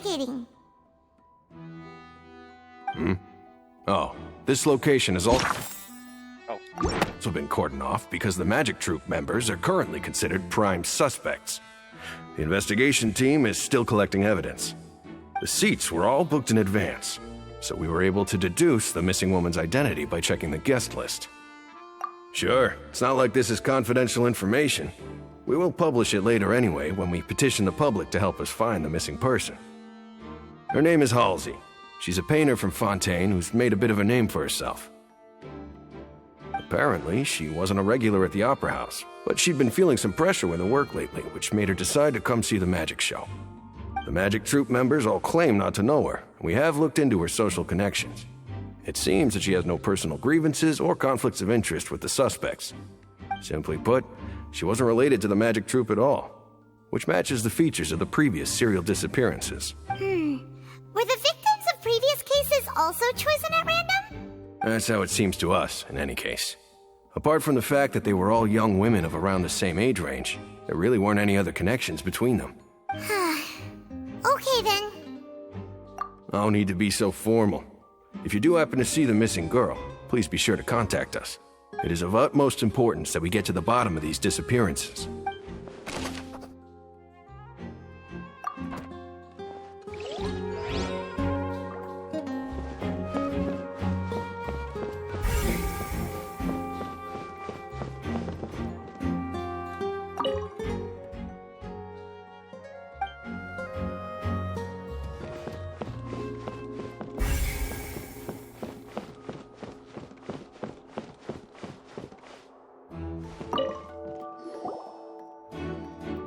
investigating? Oh, this location is all... Oh. also been cordoned off because the Magic Troop members are currently considered prime suspects. The investigation team is still collecting evidence. The seats were all booked in advance, so we were able to deduce the missing woman's identity by checking the guest list. Sure, it's not like this is confidential information. We will publish it later anyway when we petition the public to help us find the missing person. Her name is Halsey. She's a painter from Fontaine who's made a bit of a name for herself. Apparently, she wasn't a regular at the Opera House, but she'd been feeling some pressure with her work lately, which made her decide to come see the magic show. The Magic Troop members all claim not to know her, and we have looked into her social connections. It seems that she has no personal grievances or conflicts of interest with the suspects. Simply put, she wasn't related to the Magic Troop at all, which matches the features of the previous serial disappearances. Were the victims of previous cases also chosen at random? That's how it seems to us, in any case. Apart from the fact that they were all young women of around the same age range, there really weren't any other connections between them. Okay then. No need to be so formal. If you do happen to see the missing girl, please be sure to contact us. It is of utmost importance that we get to the bottom of these disappearances.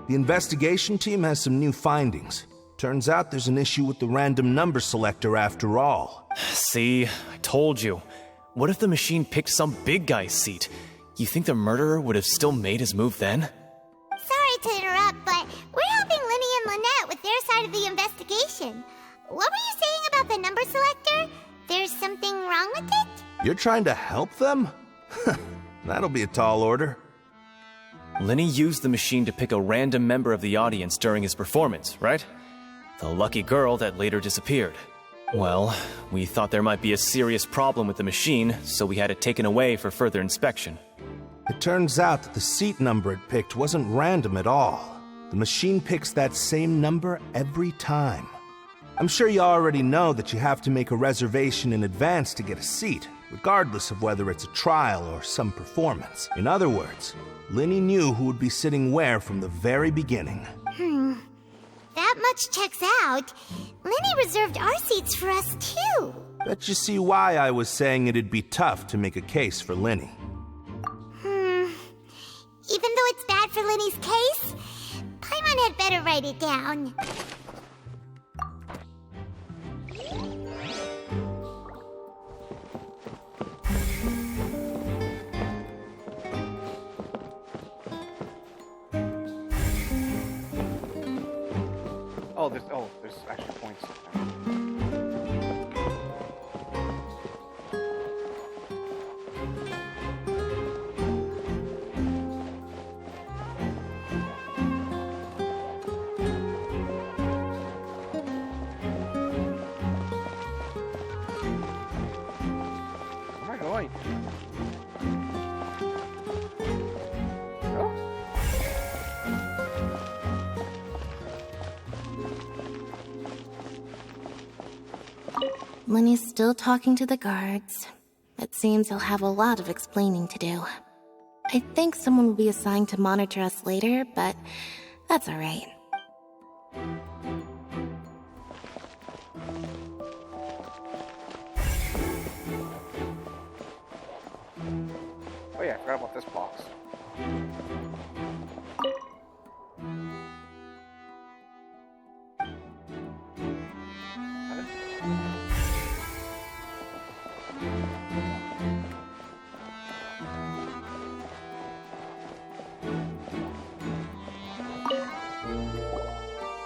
The investigation team has some new findings. Turns out there's an issue with the random number selector after all. See, I told you. What if the machine picked some big guy's seat? You think the murderer would have still made his move then? Sorry to interrupt, but we're helping Linny and Lynette with their side of the investigation. What were you saying about the number selector? There's something wrong with it? You're trying to help them? That'll be a tall order. Linny used the machine to pick a random member of the audience during his performance, right? The lucky girl that later disappeared. Well, we thought there might be a serious problem with the machine, so we had it taken away for further inspection. It turns out that the seat number it picked wasn't random at all. The machine picks that same number every time. I'm sure you already know that you have to make a reservation in advance to get a seat, regardless of whether it's a trial or some performance. In other words, Linny knew who would be sitting where from the very beginning. That much checks out. Linny reserved our seats for us too. Bet you see why I was saying it'd be tough to make a case for Linny. Even though it's bad for Linny's case, Paimon had better write it down. There's actually points. Where am I going? Linny's still talking to the guards. It seems he'll have a lot of explaining to do. I think someone will be assigned to monitor us later, but that's alright. Oh yeah, I forgot about this box.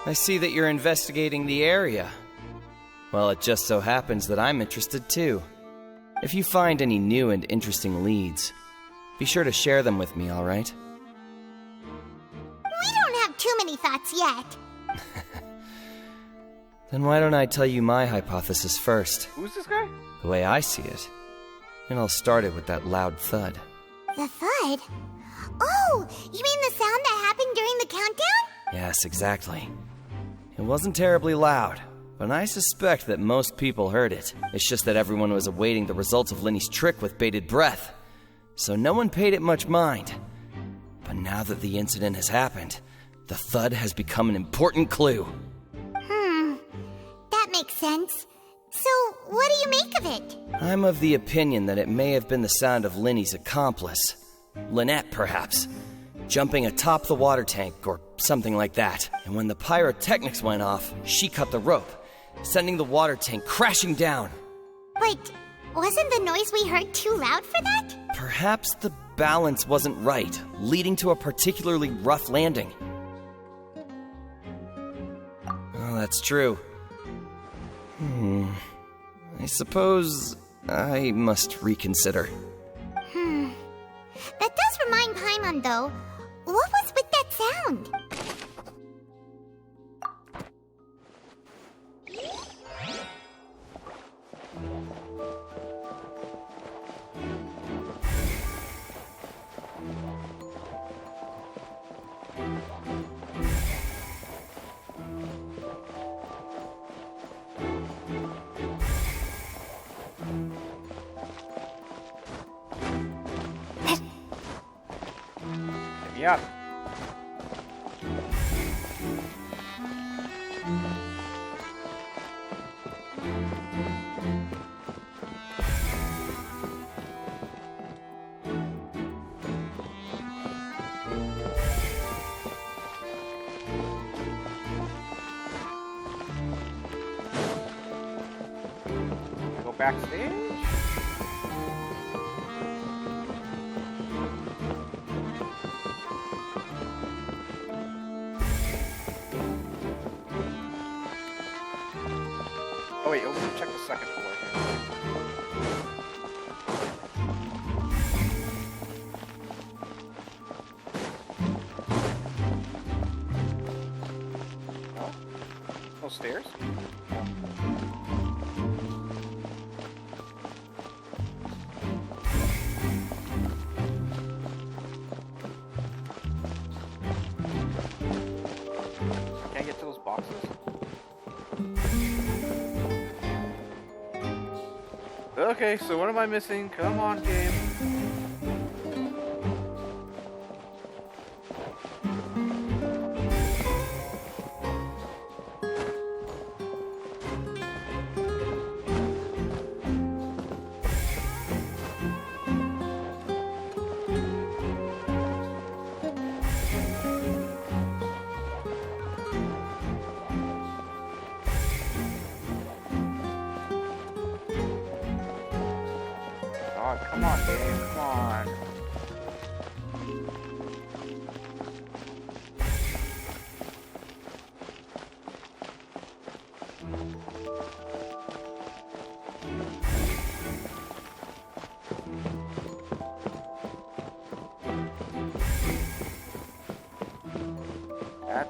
I see that you're investigating the area. Well, it just so happens that I'm interested too. If you find any new and interesting leads, be sure to share them with me, all right? We don't have too many thoughts yet. Then why don't I tell you my hypothesis first? Who's this guy? The way I see it. And I'll start it with that loud thud. The thud? Oh, you mean the sound that happened during the countdown? Yes, exactly. It wasn't terribly loud, but I suspect that most people heard it. It's just that everyone was awaiting the results of Linny's trick with bated breath, so no one paid it much mind. But now that the incident has happened, the thud has become an important clue. That makes sense. So, what do you make of it? I'm of the opinion that it may have been the sound of Linny's accomplice. Lynette, perhaps. Jumping atop the water tank, or something like that. And when the pyrotechnics went off, she cut the rope, sending the water tank crashing down. But wasn't the noise we heard too loud for that? Perhaps the balance wasn't right, leading to a particularly rough landing. Oh, that's true. I suppose I must reconsider. That does remind Paimon, though. What was with that sound? Yeah. Go backstage. Oh wait, let me check the second floor here. No? No stairs? Can't get to those boxes? Okay, so what am I missing? Come on, game. God, come on, game, come on.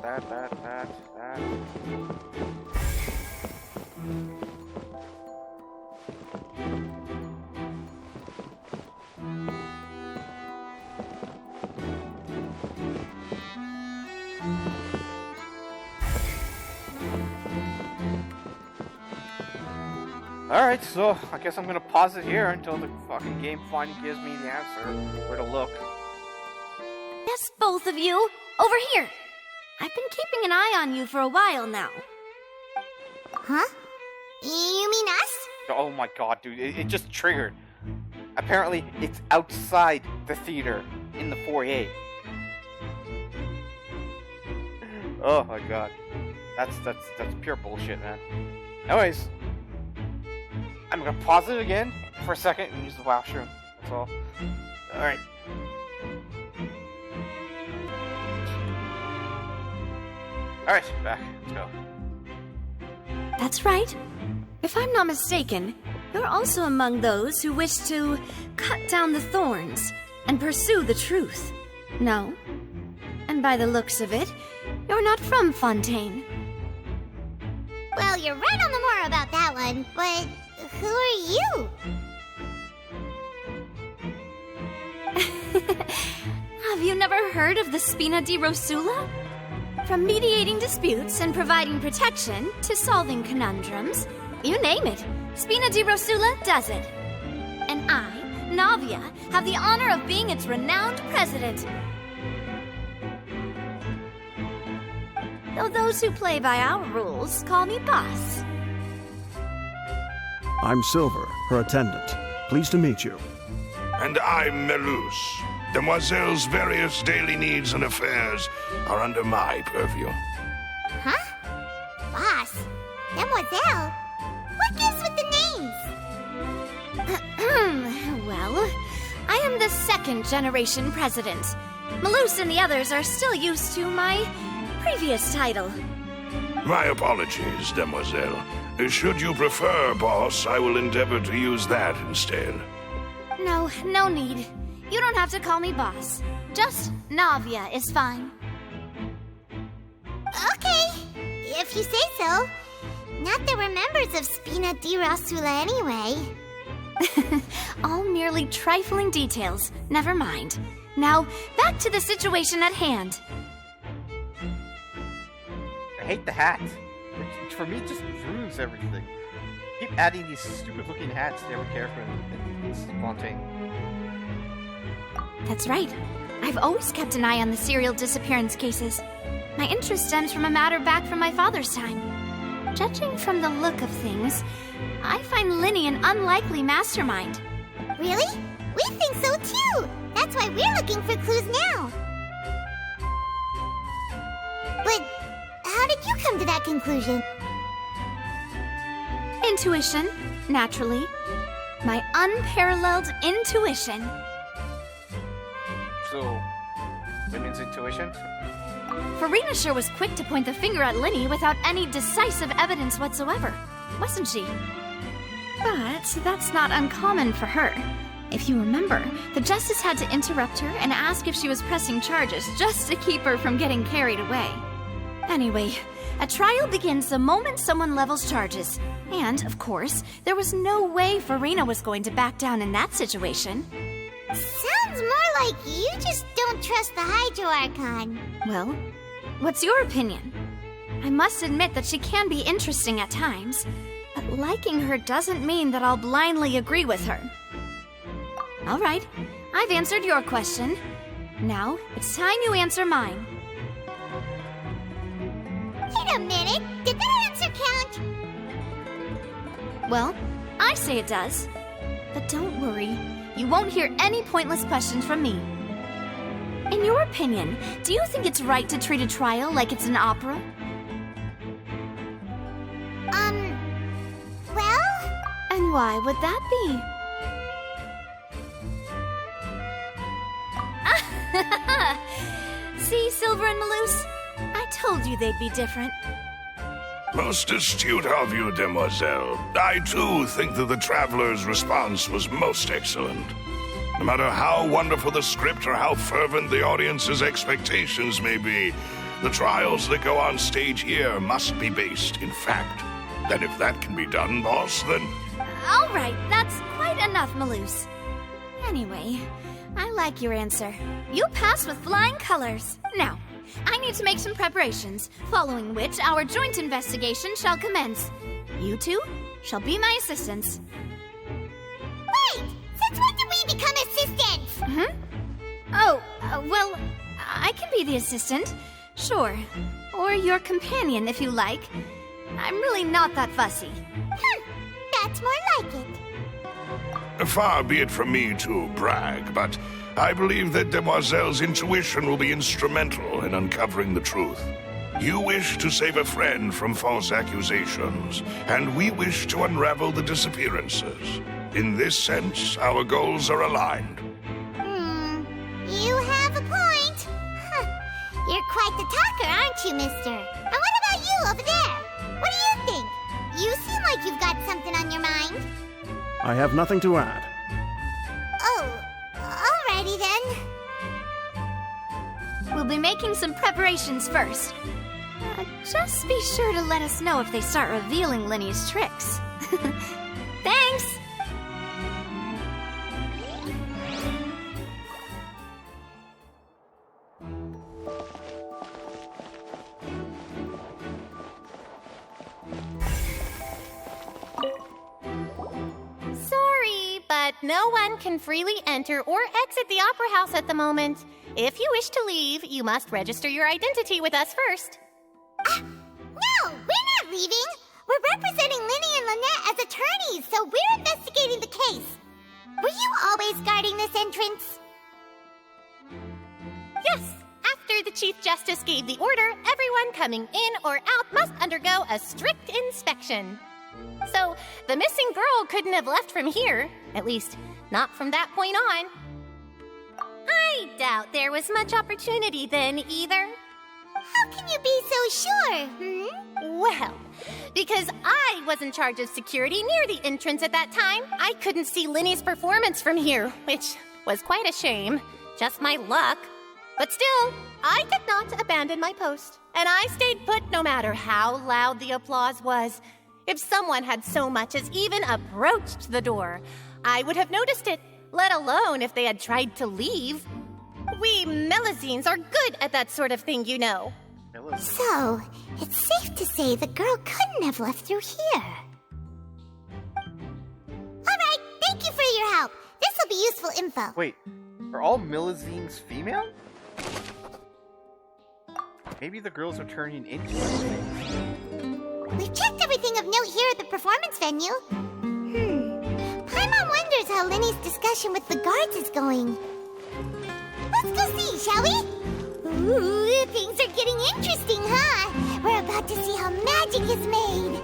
That. Alright, so I guess I'm gonna pause it here until the fucking game finally gives me the answer where to look. Yes, both of you! Over here! I've been keeping an eye on you for a while now. Huh? You mean us? Oh my god, dude, it just triggered. Apparently, it's outside the theater in the foyer. Oh my god. That's pure bullshit, man. Anyways, I'm gonna pause it again for a second and use the washroom. That's all. Alright. Alright, back. Let's go. That's right. If I'm not mistaken, you're also among those who wish to cut down the thorns and pursue the truth. No? And by the looks of it, you're not from Fontaine. Well, you're right on the more about that one, but who are you? Have you never heard of the Spina di Rosula? From mediating disputes and providing protection to solving conundrums, you name it, Spina di Rosula does it. And I, Navia, have the honor of being its renowned president. Though those who play by our rules call me boss. I'm Silver, her attendant. Pleased to meet you. And I'm Melus. Demoiselle's various daily needs and affairs are under my purview. Huh? Boss? Demoiselle? What gives with the names? Well, I am the second generation president. Melus and the others are still used to my previous title. My apologies, Demoiselle. Should you prefer, boss, I will endeavor to use that instead. No need. You don't have to call me boss. Just Navia is fine. Okay, if you say so. Not that we're members of Spina di Rosula anyway. All merely trifling details. Never mind. Now, back to the situation at hand. I hate the hat. For me, it just ruins everything. Keep adding these stupid-looking hats to every character in Fontaine. That's right. I've always kept an eye on the serial disappearance cases. My interest stems from a matter back from my father's time. Judging from the look of things, I find Linny an unlikely mastermind. Really? We think so too! That's why we're looking for clues now. But how did you come to that conclusion? Intuition, naturally. My unparalleled intuition. So, that means intuition? Farina sure was quick to point the finger at Linny without any decisive evidence whatsoever, wasn't she? But that's not uncommon for her. If you remember, the justice had to interrupt her and ask if she was pressing charges just to keep her from getting carried away. Anyway, a trial begins the moment someone levels charges. And, of course, there was no way Farina was going to back down in that situation. Sounds more like you just don't trust the Hydro Archon. Well, what's your opinion? I must admit that she can be interesting at times, but liking her doesn't mean that I'll blindly agree with her. All right, I've answered your question. Now, it's time you answer mine. Wait a minute, did that answer count? Well, I say it does. But don't worry, you won't hear any pointless questions from me. In your opinion, do you think it's right to treat a trial like it's an opera? Well? And why would that be? See, Silver and Melus? I told you they'd be different. Most astute of you, Demoiselle. I, too, think that the Traveler's response was most excellent. No matter how wonderful the script or how fervent the audience's expectations may be, the trials that go on stage here must be based in fact. And if that can be done, boss, then... All right, that's quite enough, Melus. Anyway, I like your answer. You pass with flying colors. Now, I need to make some preparations, following which our joint investigation shall commence. You two shall be my assistants. Wait! Since when did we become assistants? Oh, well, I can be the assistant. Sure. Or your companion, if you like. I'm really not that fussy. That's more like it. Far be it from me to brag, but I believe that Demoiselle's intuition will be instrumental in uncovering the truth. You wish to save a friend from false accusations, and we wish to unravel the disappearances. In this sense, our goals are aligned. You have a point. You're quite the talker, aren't you, mister? And what about you over there? What do you think? You seem like you've got something on your mind. I have nothing to add. Oh, alrighty then. We'll be making some preparations first. Just be sure to let us know if they start revealing Linny's tricks. Thanks! Sorry, but no one can freely enter or exit the Opera House at the moment. If you wish to leave, you must register your identity with us first. No, we're not leaving. We're representing Linny and Lynette as attorneys, so we're investigating the case. Were you always guarding this entrance? Yes, after the Chief Justice gave the order, everyone coming in or out must undergo a strict inspection. So, the missing girl couldn't have left from here. At least, not from that point on. I doubt there was much opportunity then, either. How can you be so sure, Well, because I was in charge of security near the entrance at that time, I couldn't see Linny's performance from here, which was quite a shame. Just my luck. But still, I did not abandon my post, and I stayed put no matter how loud the applause was. If someone had so much as even approached the door, I would have noticed it, let alone if they had tried to leave. We Melusines are good at that sort of thing, you know. So, it's safe to say the girl couldn't have left through here. Alright, thank you for your help. This will be useful info. Wait, are all Melusines female? Maybe the girls are turning into things. We've checked everything of note here at the performance venue. Paimon wonders how Linny's discussion with the guards is going. Let's go see, shall we? Ooh, things are getting interesting, huh? We're about to see how magic is made.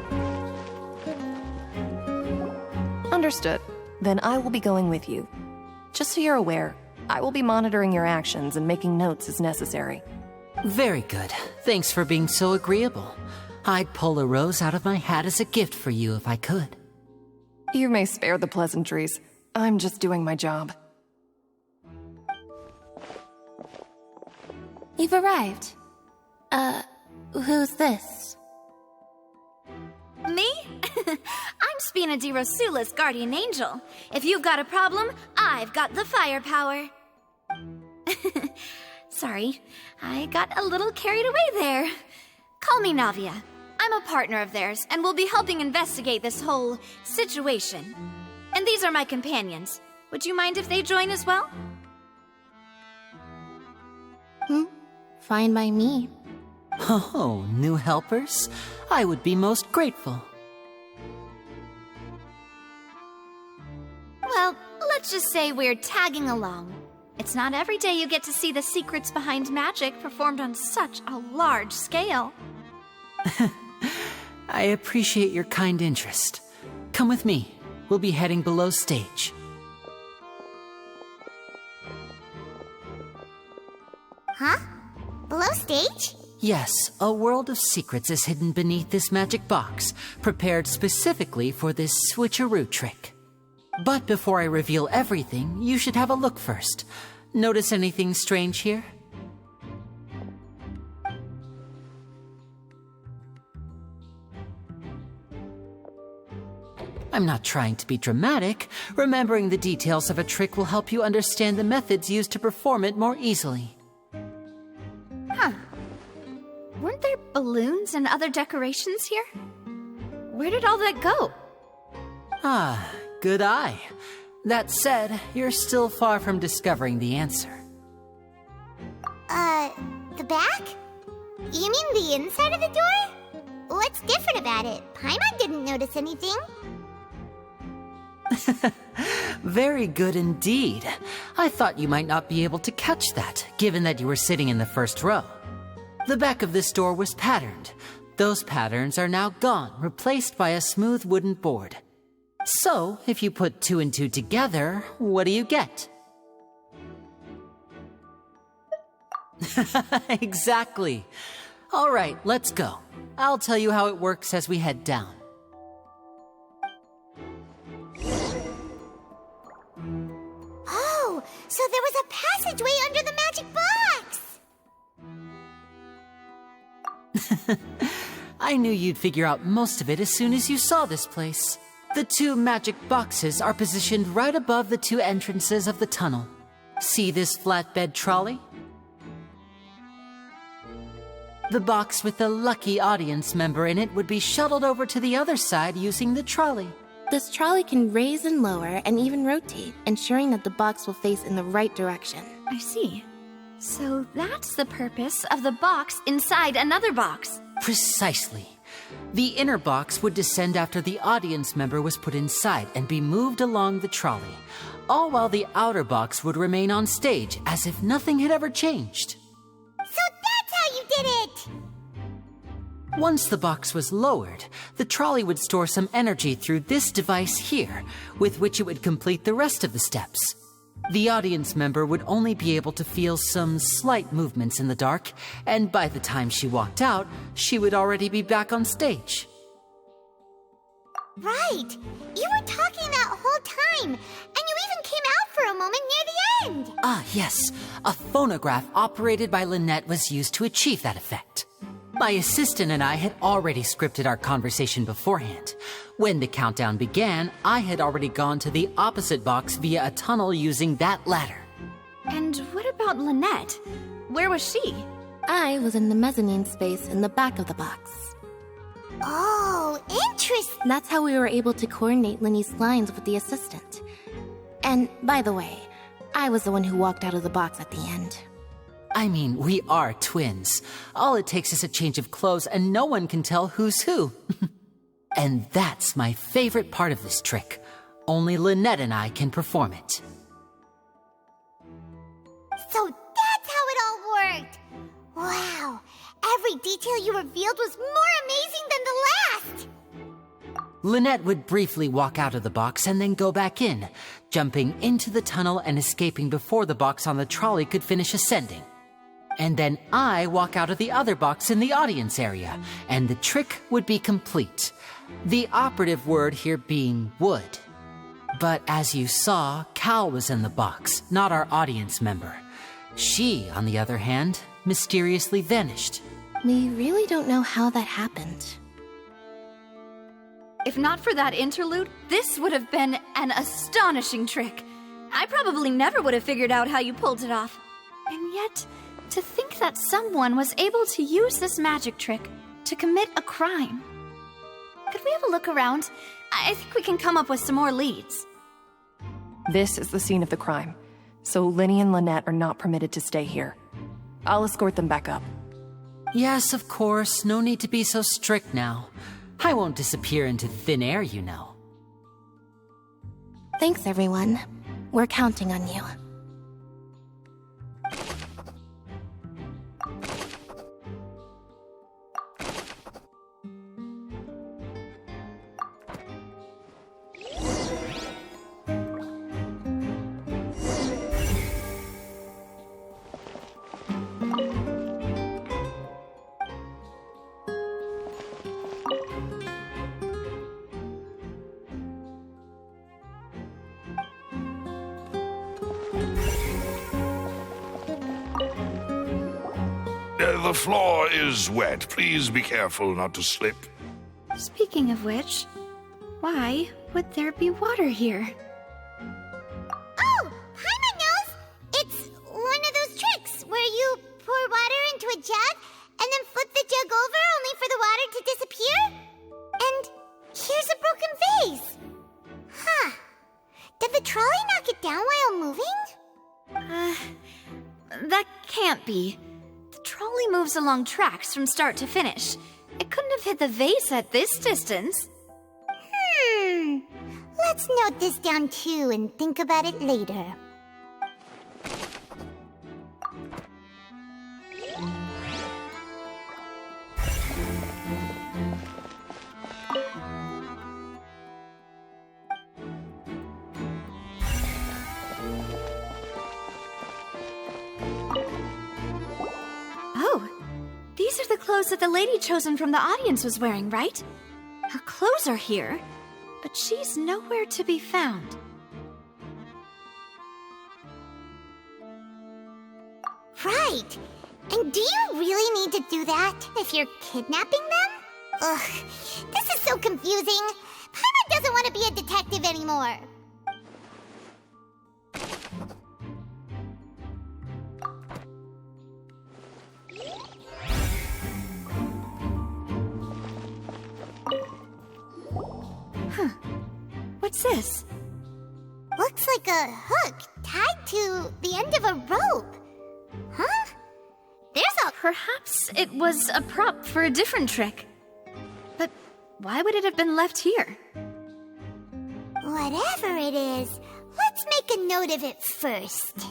Understood. Then I will be going with you. Just so you're aware, I will be monitoring your actions and making notes as necessary. Very good. Thanks for being so agreeable. I'd pull a rose out of my hat as a gift for you if I could. You may spare the pleasantries. I'm just doing my job. You've arrived. Who's this? Me? I'm Spina di Rosula's guardian angel. If you've got a problem, I've got the firepower. Sorry, I got a little carried away there. Call me Navia. I'm a partner of theirs, and will be helping investigate this whole situation. And these are my companions. Would you mind if they join as well? Fine by me. Oh, new helpers? I would be most grateful. Well, let's just say we're tagging along. It's not every day you get to see the secrets behind magic performed on such a large scale. I appreciate your kind interest. Come with me. We'll be heading below stage. Huh? Below stage? Yes, a world of secrets is hidden beneath this magic box, prepared specifically for this switcheroo trick. But before I reveal everything, you should have a look first. Notice anything strange here? I'm not trying to be dramatic. Remembering the details of a trick will help you understand the methods used to perform it more easily. Huh. Weren't there balloons and other decorations here? Where did all that go? Ah, good eye. That said, you're still far from discovering the answer. The back? You mean the inside of the door? What's different about it? Paimon didn't notice anything. Very good indeed. I thought you might not be able to catch that, given that you were sitting in the first row. The back of this door was patterned. Those patterns are now gone, replaced by a smooth wooden board. So, if you put 2 and 2 together, what do you get? Exactly. All right, let's go. I'll tell you how it works as we head down. Oh, so there was a passageway under the magic box! I knew you'd figure out most of it as soon as you saw this place. The 2 magic boxes are positioned right above the 2 entrances of the tunnel. See this flatbed trolley? The box with the lucky audience member in it would be shuttled over to the other side using the trolley. This trolley can raise and lower and even rotate, ensuring that the box will face in the right direction. I see. So that's the purpose of the box inside another box. Precisely. The inner box would descend after the audience member was put inside and be moved along the trolley, all while the outer box would remain on stage as if nothing had ever changed. So that's how you did it! Once the box was lowered, the trolley would store some energy through this device here, with which it would complete the rest of the steps. The audience member would only be able to feel some slight movements in the dark, and by the time she walked out, she would already be back on stage. Right! You were talking that whole time, and you even came out for a moment near the end! Ah, yes. A phonograph operated by Lynette was used to achieve that effect. My assistant and I had already scripted our conversation beforehand. When the countdown began, I had already gone to the opposite box via a tunnel using that ladder. And what about Lynette? Where was she? I was in the mezzanine space in the back of the box. Oh, interesting! That's how we were able to coordinate Linny's lines with the assistant. And, by the way, I was the one who walked out of the box at the end. I mean, we are twins. All it takes is a change of clothes and no one can tell who's who. And that's my favorite part of this trick. Only Lynette and I can perform it. So that's how it all worked! Wow! Every detail you revealed was more amazing than the last! Lynette would briefly walk out of the box and then go back in, jumping into the tunnel and escaping before the box on the trolley could finish ascending. And then I walk out of the other box in the audience area, and the trick would be complete. The operative word here being would. But as you saw, Cal was in the box, not our audience member. She, on the other hand, mysteriously vanished. We really don't know how that happened. If not for that interlude, this would have been an astonishing trick. I probably never would have figured out how you pulled it off. And yet, to think that someone was able to use this magic trick to commit a crime. Could we have a look around? I think we can come up with some more leads. This is the scene of the crime, so Linny and Lynette are not permitted to stay here. I'll escort them back up. Yes, of course. No need to be so strict now. I won't disappear into thin air, you know. Thanks, everyone. We're counting on you. The floor is wet. Please be careful not to slip. Speaking of which, why would there be water here? Oh! Paimon knows! It's one of those tricks where you pour water into a jug and then flip the jug over only for the water to disappear? And here's a broken vase! Huh. Did the trolley knock it down while moving? That can't be. The trolley moves along tracks from start to finish. It couldn't have hit the vase at this distance. Let's note this down too and think about it later. Oh, these are the clothes that the lady chosen from the audience was wearing, right? Her clothes are here, but she's nowhere to be found. Right! And do you really need to do that if you're kidnapping them? Ugh, this is so confusing. Paimon doesn't want to be a detective anymore. Huh. What's this? Looks like a hook tied to the end of a rope. Huh? Perhaps it was a prop for a different trick. But why would it have been left here? Whatever it is, let's make a note of it first.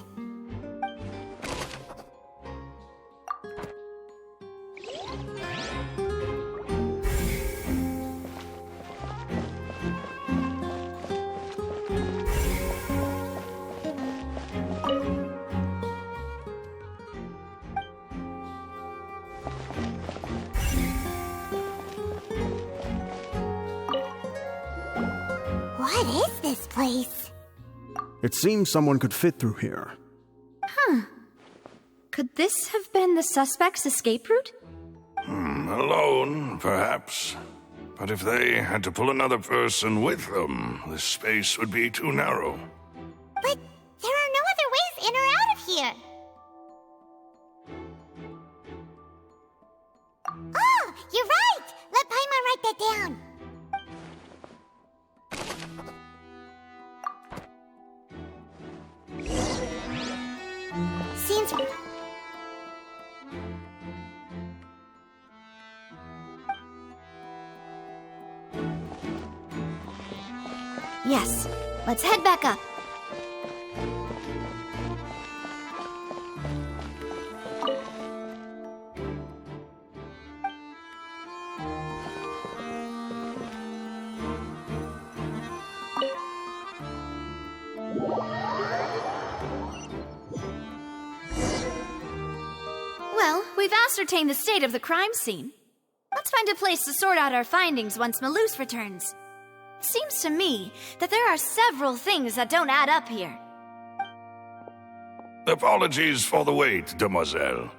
What is this place? It seems someone could fit through here. Huh. Could this have been the suspect's escape route? Alone, perhaps. But if they had to pull another person with them, the space would be too narrow. But there are no other ways in or out of here. Oh, you're right! Let Paimon write that down. Seems... Yes. Let's head back up. Well, we've ascertained the state of the crime scene. Let's find a place to sort out our findings once Malus returns. Seems to me that there are several things that don't add up here. Apologies for the wait, demoiselle.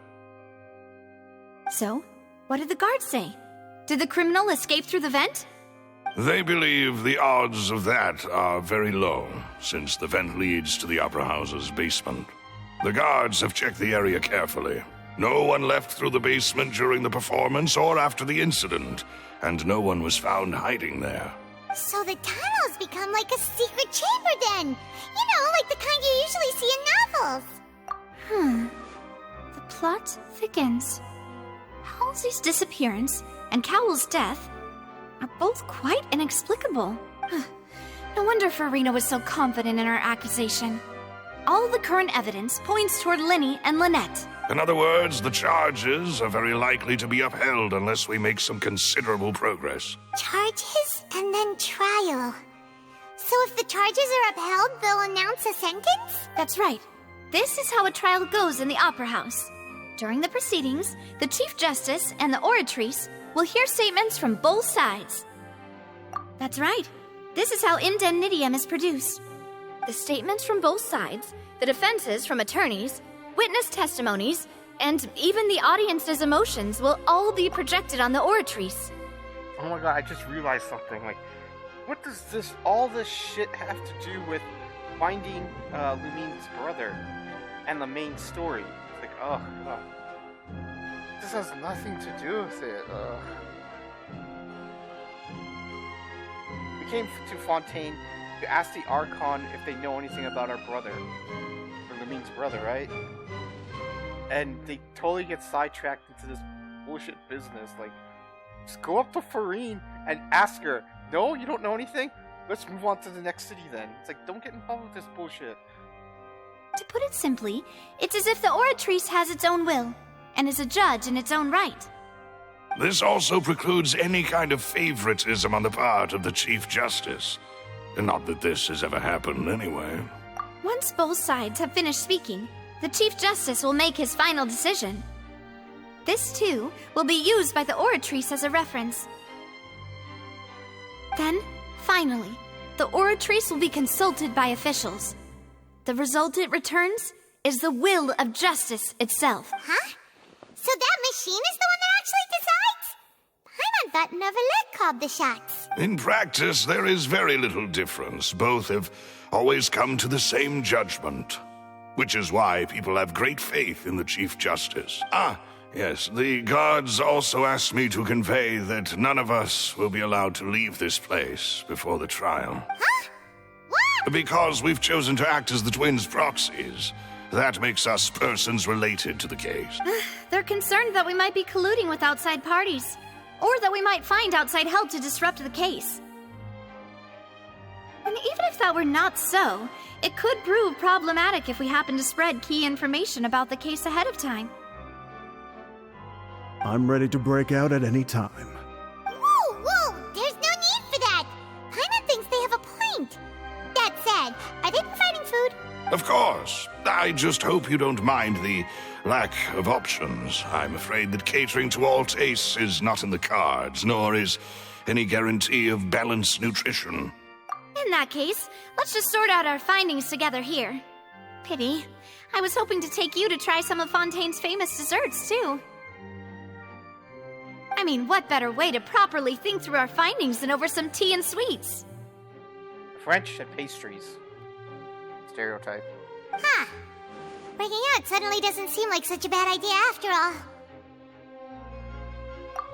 So, what did the guards say? Did the criminal escape through the vent? They believe the odds of that are very low, since the vent leads to the Opera House's basement. The guards have checked the area carefully. No one left through the basement during the performance or after the incident, and no one was found hiding there. So the tunnels become like a secret chamber then! You know, like the kind you usually see in novels! The plot thickens. Halsey's disappearance and Cowell's death are both quite inexplicable. No wonder Farina was so confident in her accusation. All the current evidence points toward Linny and Lynette. In other words, the charges are very likely to be upheld unless we make some considerable progress. Charges and then trial. So if the charges are upheld, they'll announce a sentence? That's right. This is how a trial goes in the Opera House. During the proceedings, the Chief Justice and the Oratrice will hear statements from both sides. That's right. This is how indemnitium is produced. The statements from both sides, the defenses from attorneys, witness testimonies, and even the audience's emotions will all be projected on the Oratrice. Oh my god, I just realized something. Like, what does all this shit have to do with finding Lumine's brother and the main story? It's like, ugh. This has nothing to do with it. We came to Fontaine to ask the Archon if they know anything about our brother. Or Lumine's brother, right? And they totally get sidetracked into this bullshit business. Like, just go up to Farine and ask her, no, you don't know anything? Let's move on to the next city then. It's like, don't get involved with this bullshit. To put it simply, it's as if the Oratrice has its own will, and is a judge in its own right. This also precludes any kind of favoritism on the part of the Chief Justice. Not that this has ever happened anyway. Once both sides have finished speaking, the Chief Justice will make his final decision. This, too, will be used by the Oratrice as a reference. Then, finally, the Oratrice will be consulted by officials. The result it returns is the will of justice itself. Huh? So that machine is the one that actually decides? Paimon thought Novelet called the shots. In practice, there is very little difference. Both have always come to the same judgment. Which is why people have great faith in the Chief Justice. Yes, the guards also asked me to convey that none of us will be allowed to leave this place before the trial. Huh? What? Because we've chosen to act as the twins' proxies. That makes us persons related to the case. They're concerned that we might be colluding with outside parties, or that we might find outside help to disrupt the case. And even if that were not so, it could prove problematic if we happen to spread key information about the case ahead of time. I'm ready to break out at any time. Whoa! There's no need for that! Paimon thinks they have a point. That said, are they providing food? Of course. I just hope you don't mind the lack of options. I'm afraid that catering to all tastes is not in the cards, nor is any guarantee of balanced nutrition. In that case, let's just sort out our findings together here. Pity. I was hoping to take you to try some of Fontaine's famous desserts, too. I mean, what better way to properly think through our findings than over some tea and sweets? French and pastries. Stereotype. Huh. Breaking out suddenly doesn't seem like such a bad idea after all.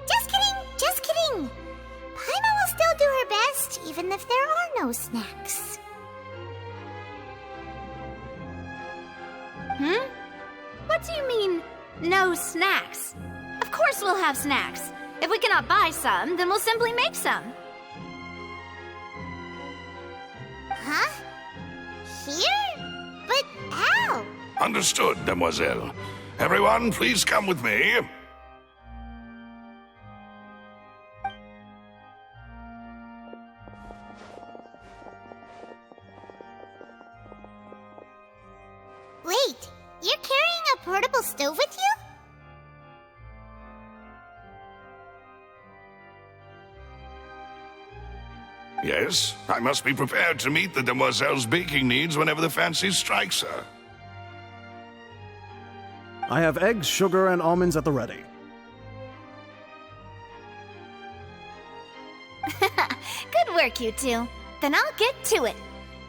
Just kidding! Paimon will still do her best, even if there are no snacks. What do you mean, no snacks? Of course we'll have snacks. If we cannot buy some, then we'll simply make some. Huh? Here? But how? Understood, mademoiselle. Everyone, please come with me. Wait, you're carrying a portable stove with you? Yes, I must be prepared to meet the demoiselle's baking needs whenever the fancy strikes her. I have eggs, sugar, and almonds at the ready. Good work, you two. Then I'll get to it.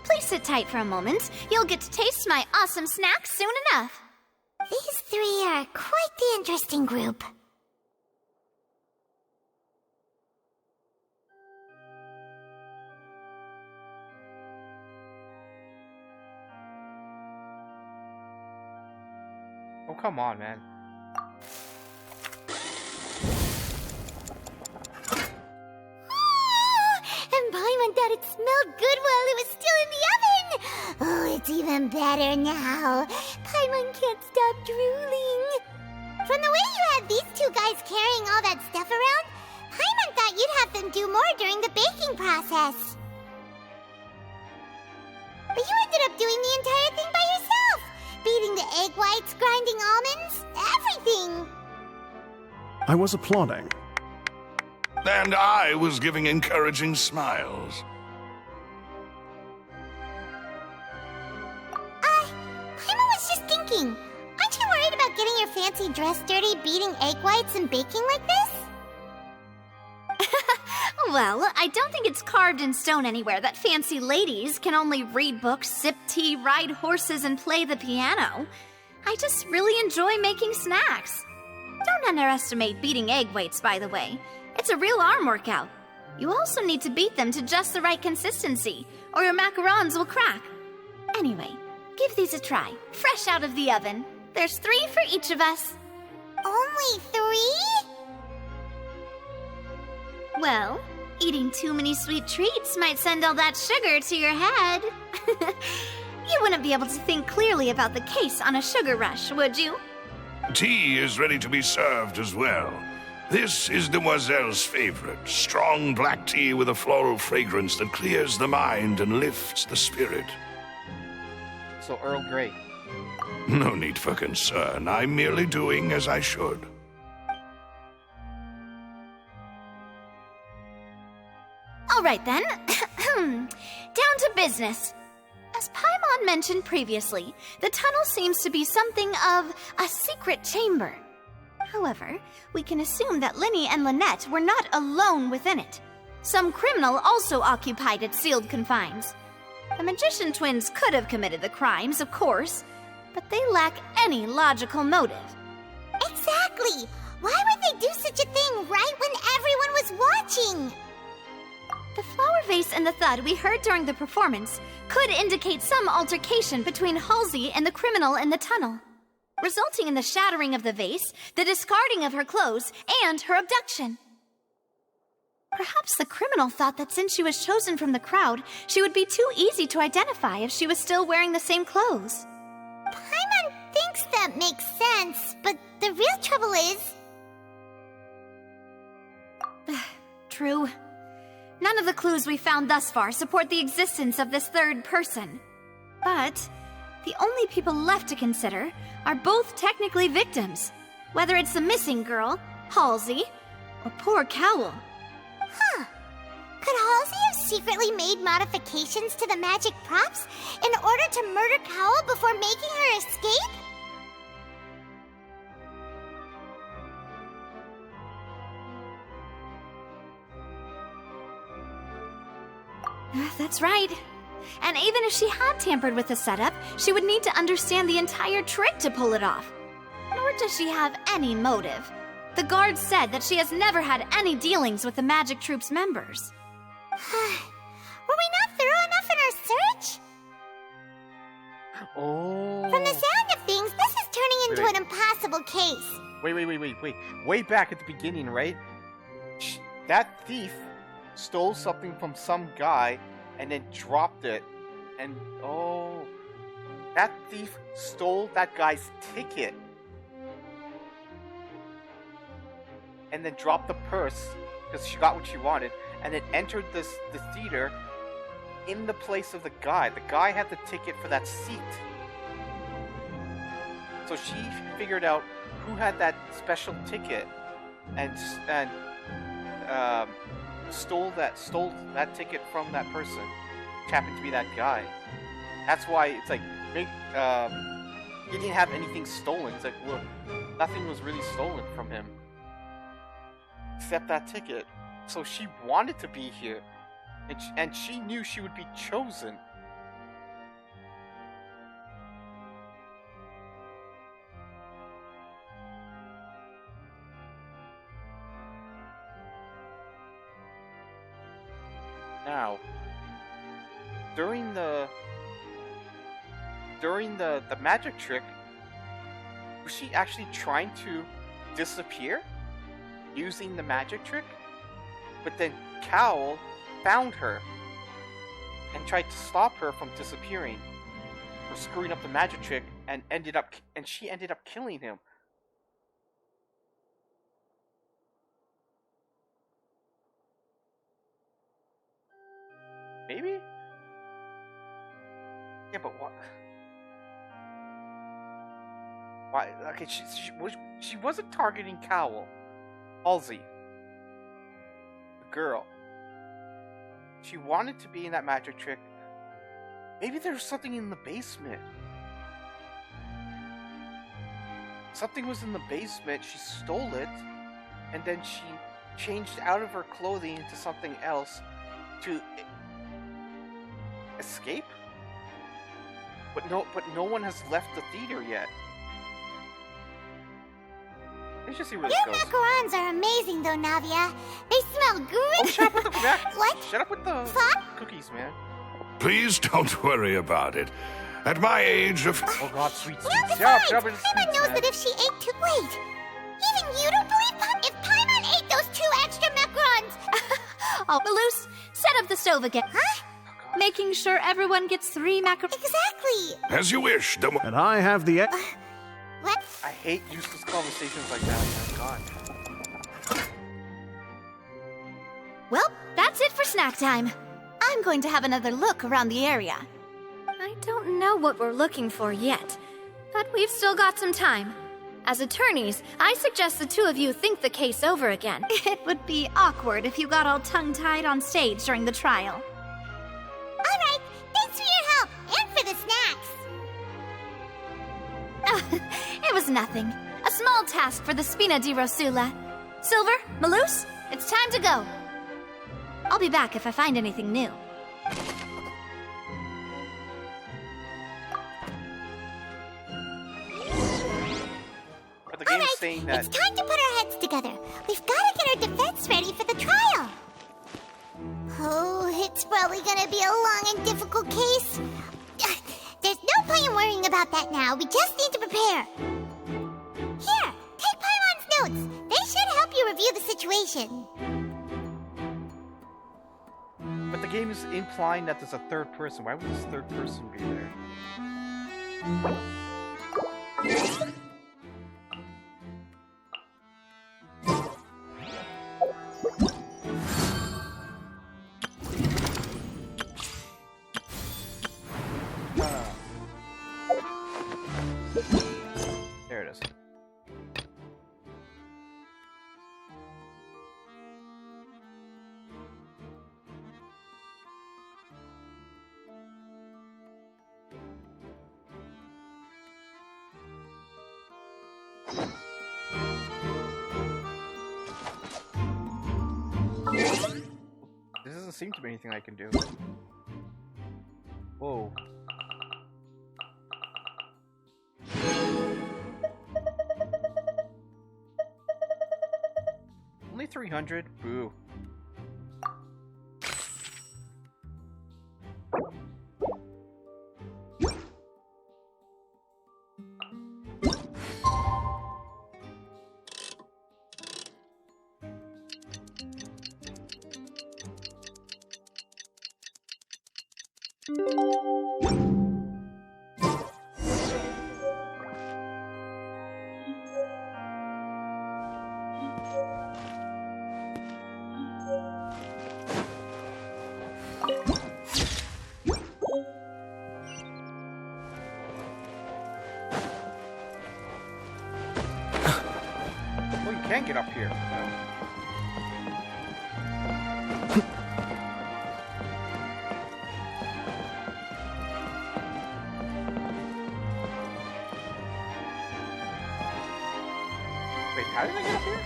Please sit tight for a moment. You'll get to taste my awesome snacks soon enough. These three are quite the interesting group. Oh, come on, man. And Paimon thought it smelled good while it was still in the oven! Oh, it's even better now. Paimon can't stop drooling. From the way you had these two guys carrying all that stuff around, Paimon thought you'd have them do more during the baking process. But you ended up doing the entire thing by yourself! Beating the egg whites, grinding almonds, everything! I was applauding. And I was giving encouraging smiles. Paimon was just thinking, aren't you worried about getting your fancy dress dirty beating egg whites and baking like this? Well, I don't think it's carved in stone anywhere that fancy ladies can only read books, sip tea, ride horses, and play the piano. I just really enjoy making snacks. Don't underestimate beating egg whites, by the way. It's a real arm workout. You also need to beat them to just the right consistency, or your macarons will crack. Anyway, give these a try, fresh out of the oven. There's 3 for each of us. Only 3? Well, eating too many sweet treats might send all that sugar to your head. You wouldn't be able to think clearly about the case on a sugar rush, would you? Tea is ready to be served as well. This is Demoiselle's favorite, strong black tea with a floral fragrance that clears the mind and lifts the spirit. So Earl Grey. No need for concern. I'm merely doing as I should. All right then. Down to business. As Paimon mentioned previously, the tunnel seems to be something of a secret chamber. However, we can assume that Linny and Lynette were not alone within it. Some criminal also occupied its sealed confines. The magician twins could have committed the crimes, of course, but they lack any logical motive. Exactly! Why would they do such a thing right when everyone was watching? The flower vase and the thud we heard during the performance could indicate some altercation between Halsey and the criminal in the tunnel, resulting in the shattering of the vase, the discarding of her clothes, and her abduction. Perhaps the criminal thought that since she was chosen from the crowd, she would be too easy to identify if she was still wearing the same clothes. Paimon thinks that makes sense, but the real trouble is... True. None of the clues we found thus far support the existence of this third person. But the only people left to consider are both technically victims, whether it's the missing girl, Halsey, or poor Cowl. Huh. Could Halsey have secretly made modifications to the magic props in order to murder Cowl before making her escape? That's right. And even if she had tampered with the setup, she would need to understand the entire trick to pull it off. Nor does she have any motive. The guard said that she has never had any dealings with the Magic Troop's members. Were we not thorough enough in our search? Oh. From the sound of things, this is turning into an impossible case. Wait. Way back at the beginning, right? That thief stole something from some guy and then dropped it. And, that thief stole that guy's ticket. And then dropped the purse, because she got what she wanted, and then entered the theater in the place of the guy. The guy had the ticket for that seat. So she figured out who had that special ticket and stole that ticket from that person, which happened to be that guy. That's why it's like, he didn't have anything stolen. It's like, look, nothing was really stolen from him. Except that ticket. So she wanted to be here. And she knew she would be chosen. Now, during the magic trick, was she actually trying to disappear using the magic trick? But then Cowl found her and tried to stop her from disappearing or screwing up the magic trick, and she ended up killing him. Maybe? Yeah, but what? Why? Okay, she wasn't targeting Cowl. Halsey. The girl. She wanted to be in that magic trick. Maybe there's something in the basement. Something was in the basement, she stole it, and then she changed out of her clothing into something else to escape? But no one has left the theater yet. Let's just see where this Your goes. macarons are amazing, though, Navia. They smell good. Oh, shut up with the What? Shut up with the What? cookies, man. Please don't worry about it. At my age of... Oh god, sweet. You'll be Shut fine. up with the Paimon sweets, knows man. that if she ate two... Wait. Even you don't believe Paimon? If Paimon ate those 2 extra macarons... Oh, Malus, set up the stove again. Huh? Making sure everyone gets 3 macarons. Exactly. As you wish. And I have the... What? I hate useless conversations like that. Oh my god. Well, that's it for snack time. I'm going to have another look around the area. I don't know what we're looking for yet, but we've still got some time. As attorneys, I suggest the 2 of you think the case over again. It would be awkward if you got all tongue-tied on stage during the trial. All right. Thanks for your help and for the snacks. It was nothing. A small task for the Spina di Rosula. Silver, Malus, it's time to go. I'll be back if I find anything new. But the game's Alright, saying that... it's time to put our heads together. We've got to get our defense ready for the trial. Oh, it's probably gonna be a long and difficult case. There's no point in worrying about that now. We just need to prepare. Here, take Paimon's notes. They should help you review the situation. But the game is implying that there's a third person. Why would this third person be there? There it is. There doesn't seem to be anything I can do. Whoa. Only 300? Boo. Oh, you can get up here. Wait, how did I get up here?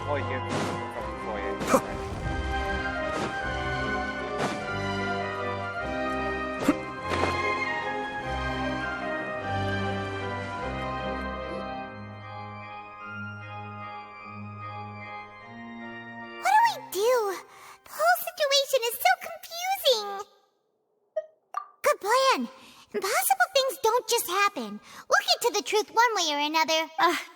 Oh, you get from the foyer. What do we do? The whole situation is so confusing. Good plan. Impossible things don't just happen. We'll get to the truth one way or another.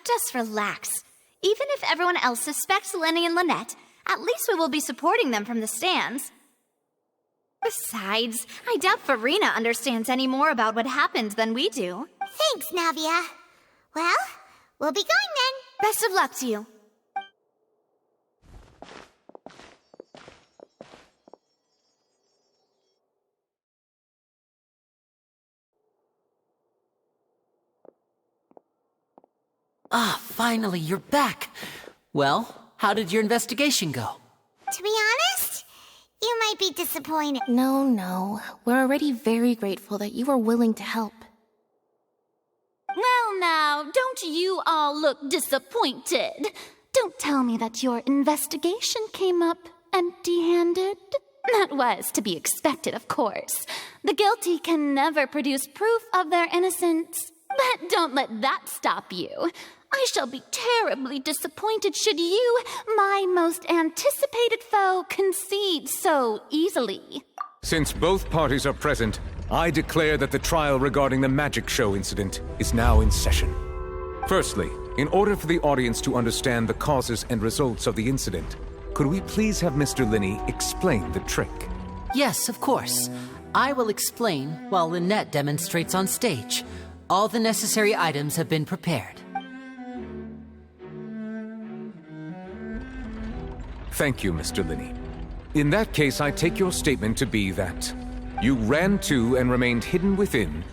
Just relax. Even if everyone else suspects Lenny and Lynette, at least we will be supporting them from the stands. Besides, I doubt Farina understands any more about what happened than we do. Thanks, Navia. Well, we'll be going then. Best of luck to you. Ah, finally, you're back. Well, how did your investigation go? To be honest, you might be disappointed. No. We're already very grateful that you were willing to help. Well now, don't you all look disappointed? Don't tell me that your investigation came up empty-handed. That was to be expected, of course. The guilty can never produce proof of their innocence. But don't let that stop you. I shall be terribly disappointed should you, my most anticipated foe, concede so easily. Since both parties are present, I declare that the trial regarding the magic show incident is now in session. Firstly, in order for the audience to understand the causes and results of the incident, could we please have Mr. Linney explain the trick? Yes, of course. I will explain while Lynette demonstrates on stage. All the necessary items have been prepared. Thank you, Mr. Linney. In that case, I take your statement to be that you ran to and remained hidden within